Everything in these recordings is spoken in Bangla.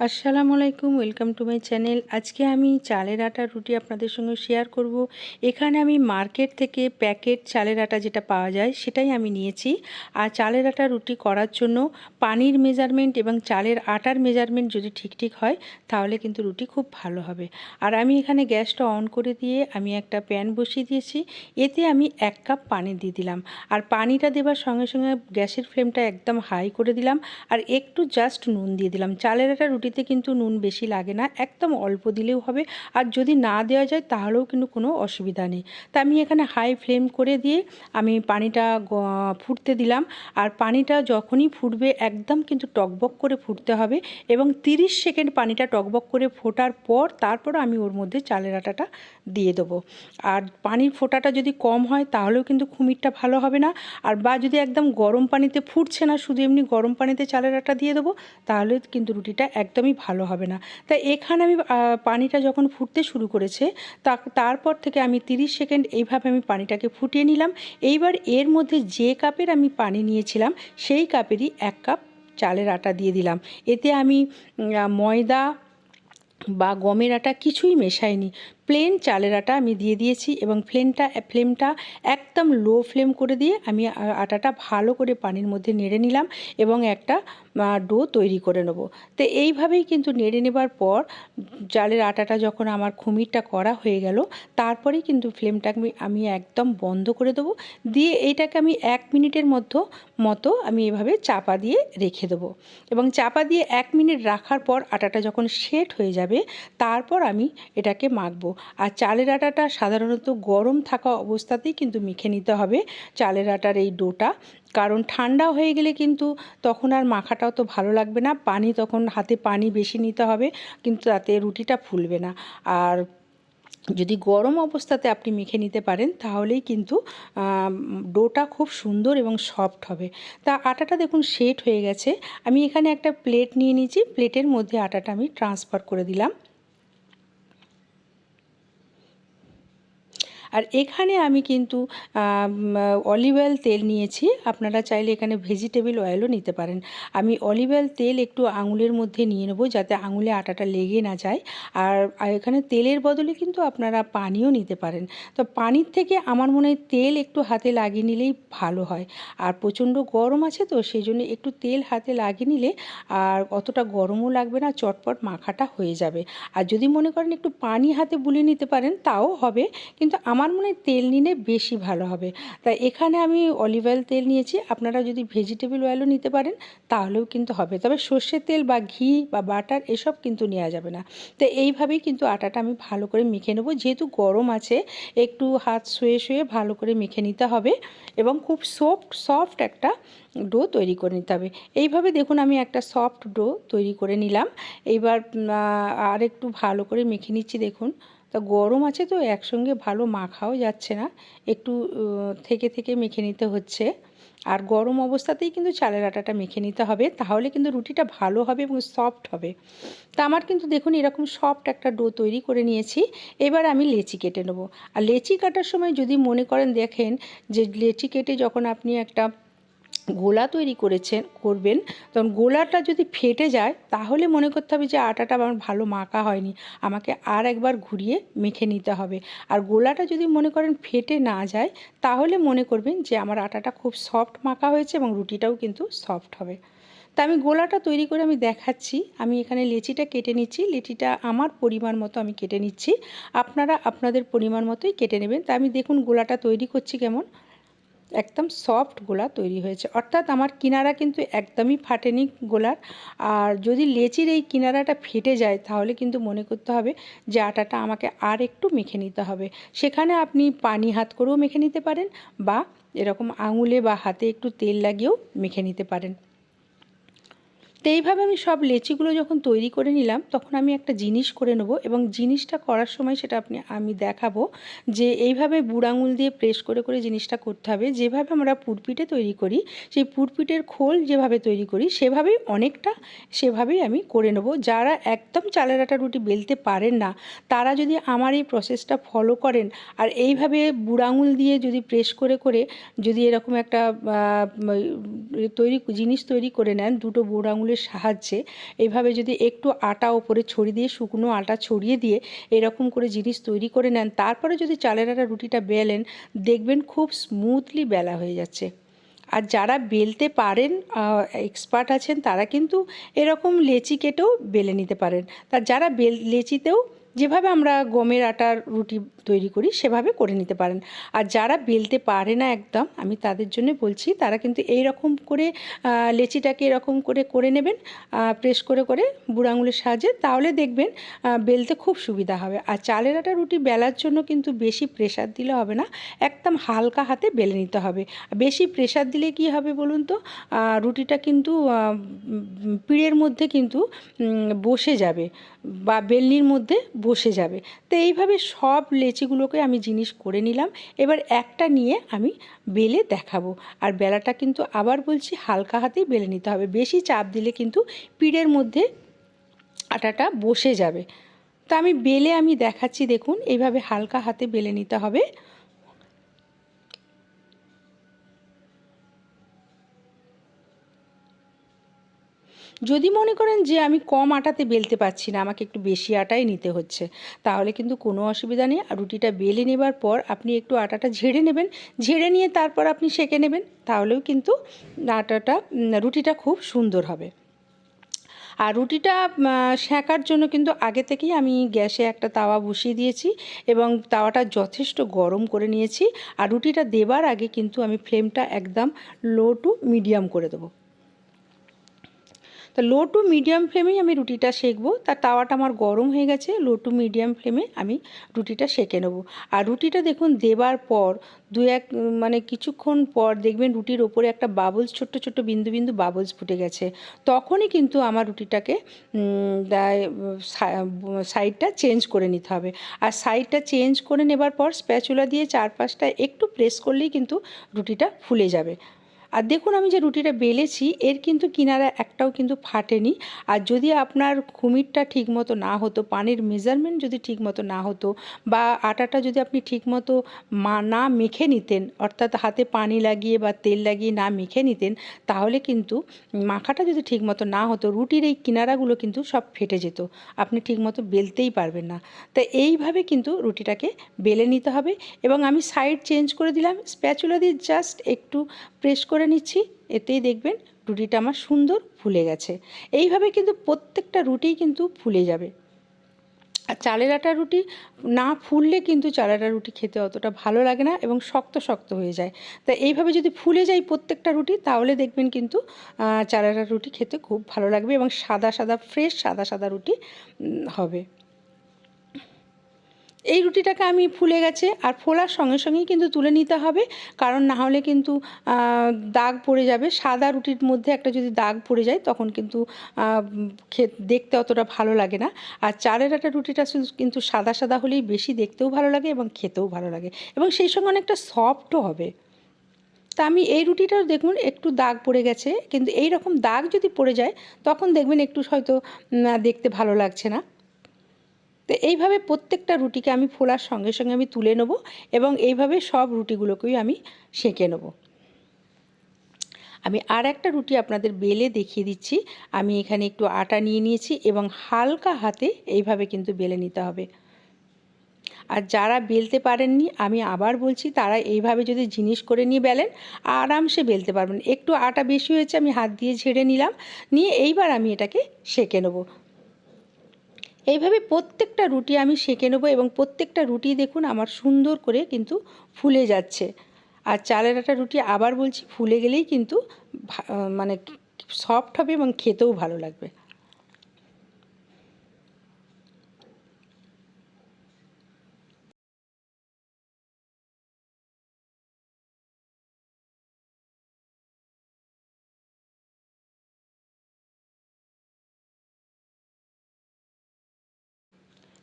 আসসালামু আলাইকুম, ওয়েলকাম টু মাই চ্যানেল। আজকে আমি চালের আটার রুটি আপনাদের সঙ্গে শেয়ার করব। এখানে আমি মার্কেট থেকে প্যাকেট চালের আটা যেটা পাওয়া যায় সেটাই আমি নিয়েছি। আর চালের আটা রুটি করার জন্য পানির মেজারমেন্ট এবং চালের আটার মেজারমেন্ট যদি ঠিক হয় তাহলে কিন্তু রুটি খুব ভালো হবে। আর আমি এখানে গ্যাসটা অন করে দিয়ে আমি একটা প্যান বসিয়ে দিয়েছি। এতে আমি 1 কাপ পানি দিয়ে দিলাম। আর পানিটা দেওয়ার সঙ্গে সঙ্গে গ্যাসের ফ্লেমটা একদম হাই করে দিলাম। আর একটু জাস্ট নুন দিয়ে দিলাম। চালের আটা রুটিতে কিন্তু নুন বেশি লাগে না, একদম অল্প দিলেও হবে। আর যদি না দেওয়া যায় তাহলেও কিন্তু কোনো অসুবিধা নেই। তা আমি এখানে হাই ফ্লেম করে দিয়ে আমি পানিটা ফুটতে দিলাম। আর পানিটা যখনই ফুটবে একদম কিন্তু টকবক করে ফুটতে হবে এবং 30 সেকেন্ড পানিটা টকবক করে ফোটার পর তারপর আমি ওর মধ্যে চালের আটাটা দিয়ে দেবো। আর পানির ফোটাটা যদি কম হয় তাহলেও কিন্তু খুমিরটা ভালো হবে না। আর বা যদি একদম গরম পানিতে ফুটছে না, শুধু এমনি গরম পানিতে চালের আটা দিয়ে দেবো, তাহলে কিন্তু রুটিটা একদমই ভালো হবে না। তাই এখানে আমি পানিটা যখন ফুটতে শুরু করেছে তারপর থেকে আমি 30 সেকেন্ড এইভাবে আমি পানিটাকে ফুটিয়ে নিলাম। এইবার এর মধ্যে যে কাপের আমি পানি নিয়েছিলাম সেই কাপেরই 1 কাপ চালের আটা দিয়ে দিলাম। এতে আমি ময়দা বা গমের আটা কিছুই মেশাইনি, প্লেন চালের আটা আমি দিয়ে দিয়েছি এবং ফ্লেমটা একদম লো ফ্লেম করে দিয়ে আমি আটাটা ভালো করে পানির মধ্যে নেড়ে নিলাম এবং একটা ডো তৈরি করে নেব। তো এইভাবেই কিন্তু নেড়ে নেবার পর চালের আটাটা যখন আমার খুমিরটা করা হয়ে গেল তারপরেই কিন্তু ফ্লেমটা আমি একদম বন্ধ করে দেবো। দিয়ে এইটাকে আমি 1 মিনিটের মতো আমি এভাবে চাপা দিয়ে রেখে দেবো এবং চাপা দিয়ে 1 মিনিট রাখার পর আটাটা যখন সেট হয়ে যাবে তারপর আমি এটাকে মাখবো। আর চালের আটাটা সাধারণত গরম থাকা অবস্থাতেই কিন্তু মেখে নিতে হবে চালের আটার এই ডোটা, কারণ ঠান্ডা হয়ে গেলে কিন্তু তখন আর মাখাটাও তো ভালো লাগবে না। তখন হাতে পানি বেশি নিতে হবে, কিন্তু তাতে রুটিটা ফুলবে না। আর যদি গরম অবস্থাতে আপনি মেখে নিতে পারেন তাহলেই কিন্তু ডোটা খুব সুন্দর এবং সফট হবে। তা আটাটা দেখুন সেট হয়ে গেছে। আমি এখানে একটা প্লেট নিয়ে নিয়েছি, প্লেটের মধ্যে আটাটা আমি ট্রান্সফার করে দিলাম। আর এখানে আমি কিন্তু অলিভ অয়েল তেল নিয়েছি, আপনারা চাইলে এখানে ভেজিটেবল অয়েলও নিতে পারেন। আমি অলিভ অয়েল তেল একটু আঙুলের মধ্যে নিয়ে নেব যাতে আঙুলে আটাটা লেগে না যায়। আর এখানে তেলের বদলে কিন্তু আপনারা পানিও নিতে পারেন। তো পানির থেকে আমার মনে হয় তেল একটু হাতে লাগিয়ে নিলেই ভালো হয়। আর প্রচণ্ড গরম আছে তো সেই জন্য একটু তেল হাতে লাগিয়ে নিলে আর অতটা গরমও লাগবে না, চটপট মাখাটা হয়ে যাবে। আর যদি মনে করেন একটু পানি হাতে বুলিয়ে নিতে পারেন তাও হবে, কিন্তু আমার মনে হয় তেল নিলে বেশি ভালো হবে। তাই এখানে আমি অলিভ অয়েল তেল নিয়েছি, আপনারা যদি ভেজিটেবল অয়েলও নিতে পারেন তাহলেও কিন্তু হবে। তবে সর্ষের তেল বা ঘি বা বাটার এসব কিন্তু নেওয়া যাবে না। তো এইভাবেই কিন্তু আটাটা আমি ভালো করে মেখে নেব। যেহেতু গরম আছে একটু হাত শুয়ে ভালো করে মেখে নিতে হবে এবং খুব সফট একটা ডো তৈরি করে নিতে হবে। এইভাবে দেখুন আমি একটা সফট ডো তৈরি করে নিলাম। এইবার আর একটু ভালো করে মেখে নিচ্ছি। দেখুন তা গরম আছে তো একসঙ্গে ভালো মাখাও যাচ্ছে না, একটু থেকে মেখে নিতে হচ্ছে। আর গরম অবস্থাতেই কিন্তু চালের আটাটা মেখে নিতে হবে, তাহলে কিন্তু রুটিটা ভালো হবে এবং সফট হবে। তা আমার কিন্তু দেখুন এরকম সফট একটা ডো তৈরি করে নিয়েছি। এবার আমি লেচি কেটে নেব। আর লেচি কাটার সময় যদি মনে করেন দেখেন যে লেচি কেটে যখন আপনি একটা গোলা তৈরি করবেন তখন গোলাটা যদি ফেটে যায় তাহলে মনে করতে হবে যে আটাটা আমার ভালো মাখা হয়নি, আমাকে আর একবার ঘুরিয়ে মেখে নিতে হবে। আর গোলাটা যদি মনে করেন ফেটে না যায় তাহলে মনে করবেন যে আমার আটাটা খুব সফট মাখা হয়েছে এবং রুটিটাও কিন্তু সফট হবে। তা আমি গোলাটা তৈরি করে আমি দেখাচ্ছি। আমি এখানে লেচিটা কেটে নিচ্ছি, লেচিটা আমার পরিমাণ মতো আমি কেটে নিচ্ছি, আপনারা আপনাদের পরিমাণ মতোই কেটে নেবেন। তা আমি দেখুন গোলাটা তৈরি করছি কেমন একদম সফট গোলা তৈরি হয়েছে, অর্থাৎ আমার কিনারা কিন্তু একদমই ফাটেনি গোলার। আর যদি লেচির এই কিনারাটা ফেটে যায় তাহলে কিন্তু মনে করতে হবে যে আটাটা আমাকে আর একটু মেখে নিতে হবে। সেখানে আপনি পানি হাত করেও মেখে নিতে পারেন বা এরকম আঙুলে বা হাতে একটু তেল লাগিয়েও মেখে নিতে পারেন। তো এইভাবে আমি সব লেচিগুলো যখন তৈরি করে নিলাম তখন আমি একটা জিনিস করে নেব এবং জিনিসটা করার সময় সেটা আমি দেখাবো যে এইভাবে বুড়ো আঙুল দিয়ে প্রেস করে জিনিসটা করতে হবে। যেভাবে আমরা পুরপিঠে তৈরি করি সেই পুরপিঠের খোল যেভাবে তৈরি করি সেভাবেই অনেকটা সেভাবেই আমি করে নেব। যারা একদম চালের আটা রুটি বেলতে পারেন না তারা যদি আমার এই প্রসেসটা ফলো করেন আর এইভাবে বুড়ো আঙুল দিয়ে যদি প্রেস করে যদি এরকম একটা জিনিস তৈরি করে নেন দুটো বুড়ো আঙুলের আঙুলের সাহায্যে এইভাবে যদি একটু আটা ওপরে ছড়িয়ে দিয়ে, শুকনো আটা ছড়িয়ে দিয়ে এরকম করে জিনিস তৈরি করে নেন, তারপরে যদি চালের আটা রুটিটা বেলেন, দেখবেন খুব স্মুথলি বেলা হয়ে যাচ্ছে। আর যারা বেলতে পারেন, এক্সপার্ট আছেন, তারা কিন্তু এরকম লেচি কেটেও বেলে নিতে পারেন। যারা লেচিতেও যেভাবে আমরা গমের আটার রুটি তৈরি করি সেভাবে করে নিতে পারেন। আর যারা বেলতে পারে না একদম, আমি তাদের জন্য বলছি, তারা কিন্তু এই রকম করে লেচিটাকে এরকম করে করে নেবেন, প্রেস করে করে বুড়ো আঙুলের সাহায্যে, তাহলে দেখবেন বেলতে খুব সুবিধা হবে। আর চালের আটা রুটি বেলার জন্য কিন্তু বেশি প্রেশার দিলে হবে না, একদম হালকা হাতে বেলে নিতে হবে। বেশি প্রেশার দিলে কি হবে বলুন তো, রুটিটা কিন্তু পিঁড়ের মধ্যে কিন্তু বসে যাবে বা বেলনির মধ্যে বসে যাবে। তো এইভাবে সব লেচিগুলোকে আমি জিনিস করে নিলাম। এবার একটা নিয়ে আমি বেলে দেখাবো। আর বেলাটা কিন্তু আবার বলছি হালকা হাতেই বেলে নিতে হবে, বেশি চাপ দিলে কিন্তু পিঁড়ের মধ্যে আটাটা বসে যাবে। তো আমি বেলে আমি দেখাচ্ছি, দেখুন এইভাবে হালকা হাতে বেলে নিতে হবে। যদি মনে করেন যে আমি কম আটাতে বেলতে পারছি না, আমাকে একটু বেশি আটাই নিতে হচ্ছে, তাহলে কিন্তু কোনো অসুবিধা নেই। আর রুটিটা বেলে নেবার পর আপনি একটু আটাটা ঝেড়ে নেবেন, ঝেড়ে নিয়ে তারপর আপনি সেঁকে নেবেন, তাহলেও কিন্তু রুটিটা খুব সুন্দর হবে। আর রুটিটা সেঁকার জন্য কিন্তু আগে থেকেই আমি গ্যাসে একটা তাওয়া বসিয়ে দিয়েছি এবং তাওয়াটা যথেষ্ট গরম করে নিয়েছি। আর রুটিটা দেবার আগে কিন্তু আমি ফ্লেমটা একদম লো টু মিডিয়াম করে দেবো। তো লো টু মিডিয়াম ফ্লেমেই আমি রুটিটা সেঁকবো। তার তাওয়াটা আমার গরম হয়ে গেছে, লো টু মিডিয়াম ফ্লেমে আমি রুটিটা সেঁকে নেবো। আর রুটিটা দেখুন দেবার পর মানে কিছুক্ষণ পর দেখবেন রুটির ওপরে একটা বাবলস, ছোট্ট ছোট্ট বিন্দু বিন্দু বাবলস ফুটে গেছে। তখনই কিন্তু আমার রুটিটাকে সাইডটা চেঞ্জ করে নিতে হবে। আর সাইডটা চেঞ্জ করে নেবার পর স্প্যাচুলা দিয়ে চারপাশটা একটু প্রেস করলেই কিন্তু রুটিটা ফুলে যাবে। আর দেখুন আমি যে রুটিটা বেলেছি এর কিন্তু কিনারা একটাও কিন্তু ফাটেনি। আর যদি আপনার খুমিরটা ঠিকমতো না হতো, পানির মেজারমেন্ট যদি ঠিকমতো না হতো, বা আটাটা যদি আপনি ঠিকমতো না মেখে নিতেন, অর্থাৎ হাতে পানি লাগিয়ে বা তেল লাগিয়ে না মেখে নিতেন, তাহলে কিন্তু মাখাটা যদি ঠিকমতো না হতো, রুটির এই কিনারাগুলো কিন্তু সব ফেটে যেত, আপনি ঠিকমতো বেলতেই পারবেন না। তাই এইভাবে কিন্তু রুটিটাকে বেলে নিতে হবে। এবং আমি সাইড চেঞ্জ করে দিলাম, স্প্যাচুলা দিয়ে জাস্ট একটু প্রেস করে নিচ্ছি, এতেই দেখবেন রুটিটা আমার সুন্দর ফুলে গেছে। এইভাবে কিন্তু প্রত্যেকটা রুটিই কিন্তু ফুলে যাবে। আর চালের আটার রুটি না ফুললে কিন্তু চালের আটার রুটি খেতে অতটা ভালো লাগে না এবং শক্ত শক্ত হয়ে যায়। তাই এইভাবে যদি ফুলে যায় প্রত্যেকটা রুটি, তাহলে দেখবেন কিন্তু চালের আটার রুটি খেতে খুব ভালো লাগবে এবং সাদা সাদা ফ্রেশ সাদা সাদা রুটি হবে। এই রুটিটাকে আমি ফুলে গেছে, আর ফোলার সঙ্গে সঙ্গেই কিন্তু তুলে নিতে হবে, কারণ না হলে কিন্তু দাগ পড়ে যাবে। সাদা রুটির মধ্যে একটা যদি দাগ পড়ে যায় তখন কিন্তু দেখতে অতটা ভালো লাগে না। আর চালের আটা রুটিটা কিন্তু সাদা সাদা হলেই বেশি দেখতেও ভালো লাগে এবং খেতেও ভালো লাগে, এবং সেই সঙ্গে অনেকটা সফটও হবে। তা আমি এই রুটিটাও দেখুন একটু দাগ পড়ে গেছে, কিন্তু এই রকম দাগ যদি পড়ে যায় তখন দেখবেন একটু হয়তো দেখতে ভালো লাগছে না। তো এইভাবে প্রত্যেকটা রুটিকে আমি ফোলার সঙ্গে সঙ্গে আমি তুলে নেব এবং এইভাবে সব রুটিগুলোকেই আমি সেঁকে নেব। আমি আর একটা রুটি আপনাদের বেলে দেখিয়ে দিচ্ছি। আমি এখানে একটু আটা নিয়ে নিয়েছি এবং হালকা হাতে এইভাবে কিন্তু বেলে নিতে হবে। আর যারা বেলতে পারেননি, আমি আবার বলছি, তারা এইভাবে যদি জিনিস করে নিয়ে বেলেন, আরামসে বেলতে পারবেন। একটু আটা বেশি হয়েছে, আমি হাত দিয়ে ঝেড়ে নিলাম, নিয়ে এইবার আমি এটাকে সেঁকে নেব। এইভাবে প্রত্যেকটা রুটি আমি সেঁকে নেবো এবং প্রত্যেকটা রুটি দেখুন আমার সুন্দর করে কিন্তু ফুলে যাচ্ছে। আর চালের আটা রুটি আবার বলছি ফুলে গেলেই কিন্তু মানে সফট হবে এবং খেতেও ভালো লাগবে।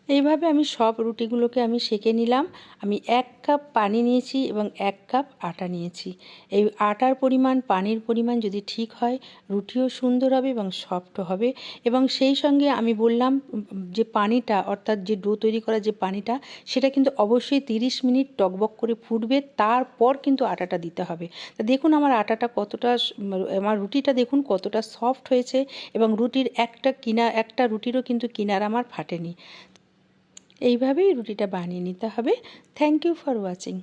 এইভাবে আমি সব রুটিগুলোকে আমি সেঁকে নিলাম। আমি 1 কাপ পানি নিয়েছি এবং 1 কাপ আটা নিয়েছি। এই আটার পরিমাণ পানির পরিমাণ যদি ঠিক হয় রুটিও সুন্দর হবে এবং সফটও হবে। এবং সেই সঙ্গে আমি বললাম যে পানিটা অর্থাৎ যে ডো তৈরি করার যে পানিটা সেটা কিন্তু অবশ্যই 30 মিনিট টকবক করে ফুটবে, তারপর কিন্তু আটাটা দিতে হবে। তা দেখুন আমার আটাটা কতটা আমার রুটিটা দেখুন কতটা সফট হয়েছে এবং রুটির একটা রুটিরও কিন্তু কিনার আমার ফাটেনি। এইভাবেই রুটিটা বানিয়ে নিতে হবে। Thank you for watching.